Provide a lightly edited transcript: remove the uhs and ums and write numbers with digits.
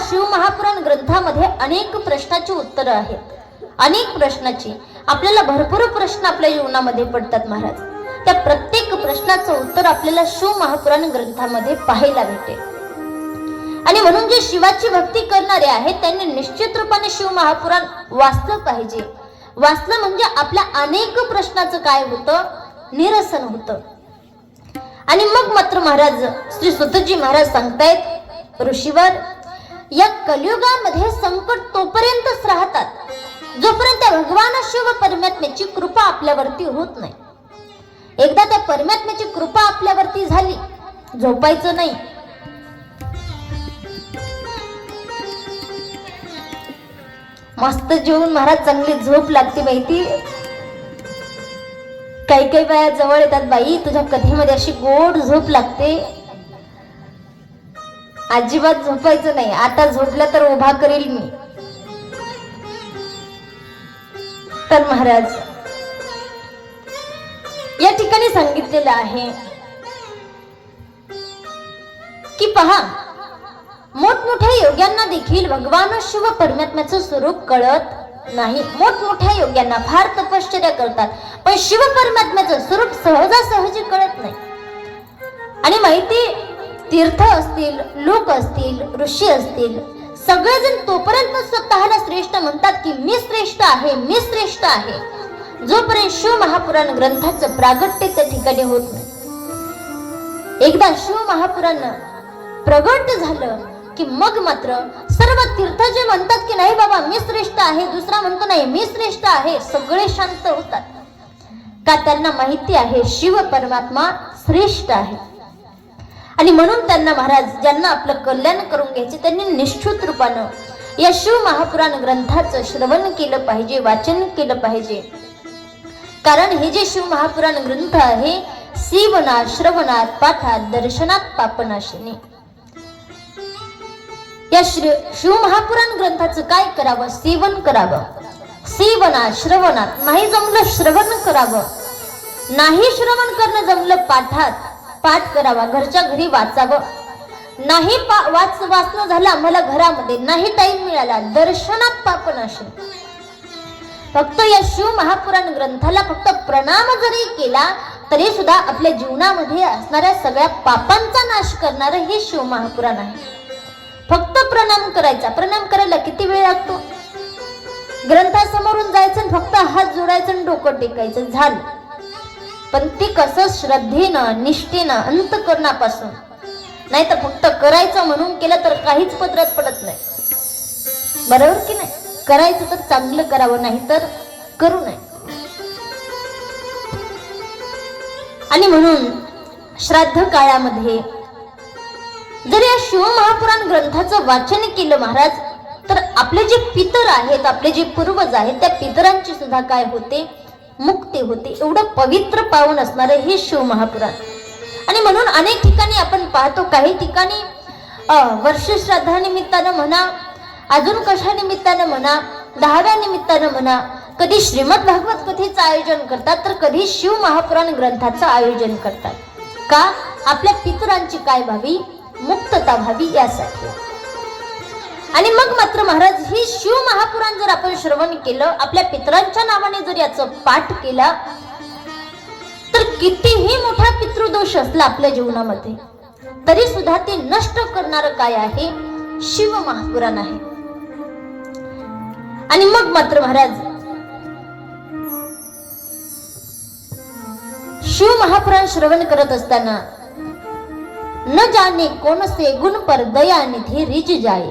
शिवमहापुराण ग्रंथामध्ये अनेक प्रश्नाची उत्तरं आहेत. अनेक प्रश्नाची आपल्याला भरपूर प्रश्न आपल्या जीवनामध्ये पडतात महाराज. त्या प्रत्येक प्रश्नाचं उत्तर आपल्याला शिवमहापुराण ग्रंथामध्ये पाहायला भेटेल. आणि म्हणून जे शिवाची भक्ती करणारे आहेत त्यांनी निश्चित रूपाने शिवमहापुराण वाचलं पाहिजे. वाचलं म्हणजे आपल्या अनेक प्रश्नाचं काय होतं, निरसन होतं. आणि मग मात्र महाराज श्री सुतजी महाराज सांगतायत ऋषीवर, या कलियुगामध्ये संकट तोपर्यंतच राहतात जोपर्यंत भगवान शिव परमात्म्याची कृपा आपल्यावरती होत नाही. एकदा त्या परमात्म्याची कृपा आपल्यावरती झाली, झोपायचं नाही. मस्त जेवून महाराज चांगली झोप लागते माहिती. काही काही बाया जवळ येतात, बाई तुझ्या कथेमध्ये अशी गोड झोप लागते. अजिबात झोपायचं नाही, आता झोपलं तर उभा करील मी. तर महाराज या ठिकाणी सांगितलेलं आहे की पहा, मोठमोठ्या योग्यांना देखील भगवान शिव परमात्म्याचं स्वरूप कळत नाही. मोठमोठ्या योग्यांना फार तपश्चर्या करतात, पण शिव परमात्म्याचं स्वरूप सहजासहजी कळत नाही. आणि माहिती, तीर्थ असतील, लोक असतील, ऋषी असतील, सगळेजण तोपर्यंत स्वतःला श्रेष्ठ म्हणतात की मी श्रेष्ठ आहे, मी श्रेष्ठ आहे, जोपर्यंत शिव महापुराण ग्रंथाचं प्रागट्य त्या ठिकाणी होत नाही. एकदा शिव महापुराण प्रगट झालं की मग मात्र सर्व तीर्थ जे म्हणतात की नाही बाबा मी श्रेष्ठ आहे, दुसरा म्हणतो नाही मी श्रेष्ठ आहे, सगळे शांत होतात. का? त्यांना माहिती आहे शिव परमात्मा श्रेष्ठ आहे. आणि म्हणून त्यांना महाराज, ज्यांना आपलं कल्याण करून घ्यायचे, त्यांनी निश्चित रूपानं या शिव महापुराण ग्रंथाचं श्रवण केलं पाहिजे, वाचन केलं पाहिजे. कारण हे जे शिव महापुराण ग्रंथ आहे, सेवनात, श्रवणात, पाठात, दर्शनात पापनाशिनी. या शिव महापुराण ग्रंथाचं काय करावं? सेवन करावं. सेवनात, श्रवणात नाही जमलं श्रवण करावं, नाही श्रवण करणं जमलं पाठात, पाठ करावा, घरच्या घरी वाचावं. नाही वाचणं झालं आम्हाला घरामध्ये, नाही टाइम मिळाला, दर्शनात पापनाशिनी. फक्त या शिव महापुराण ग्रंथाला फक्त प्रणाम जरी केला तरी सुद्धा आपल्या जीवनामध्ये असणाऱ्या सगळ्या पापांचा नाश करणारं हे शिव महापुराण आहे. फक्त प्रणाम करायचा. प्रणाम करायला किती वेळ लागतो? ग्रंथासमोरून जायचं, फक्त हात जोडायचं आणि डोकं टेकायचं, झालं. पण ते कसं श्रद्धेनं, निष्ठेनं, अंतःकरणापासून, नाही तर फक्त करायचं म्हणून केलं तर काहीच पदरात पडत नाही. बरोबर की नाही? करायचं तर चांगलं करावं, नाही तर करू नये. आणि म्हणून श्राद्ध काळामध्ये जर या शिव महापुराण ग्रंथाचं वाचन केलं महाराज, तर आपले जे पितर आहेत, आपले जे पूर्वज आहेत, त्या पितरांची सुद्धा काय होते? मुक्ती होते. एवढं पवित्र पावन असणारं हे शिव महापुराण. आणि म्हणून अनेक ठिकाणी आपण पाहतो, काही ठिकाणी वर्ष श्राद्धानिमित्तानं म्हणा, अजून कशा निमित्तानं म्हणा, 10व्या निमित्तानं म्हणा, कधी श्रीमद भागवत कथेचं आयोजन करतात, तर कधी शिव महापुराण ग्रंथाचं आयोजन करतात. का? आपल्या पितरांची काय व्हावी? मुक्तता व्हावी यासाठी. आणि मग मात्र महाराज ही शिव महापुराण जर आपण श्रवण केलं, आपल्या पितरांच्या नावाने जर याचं पाठ केला, तर कितीही मोठा पितृदोष असला आपल्या जीवनामध्ये तरी सुद्धा ते नष्ट करणारं काय आहे? शिव महापुराण आहे. आणि मग मात्र महाराज शिव महापुराण श्रवण करत असताना न जाने कौन से गुण पर दया निधि रिझ जाए,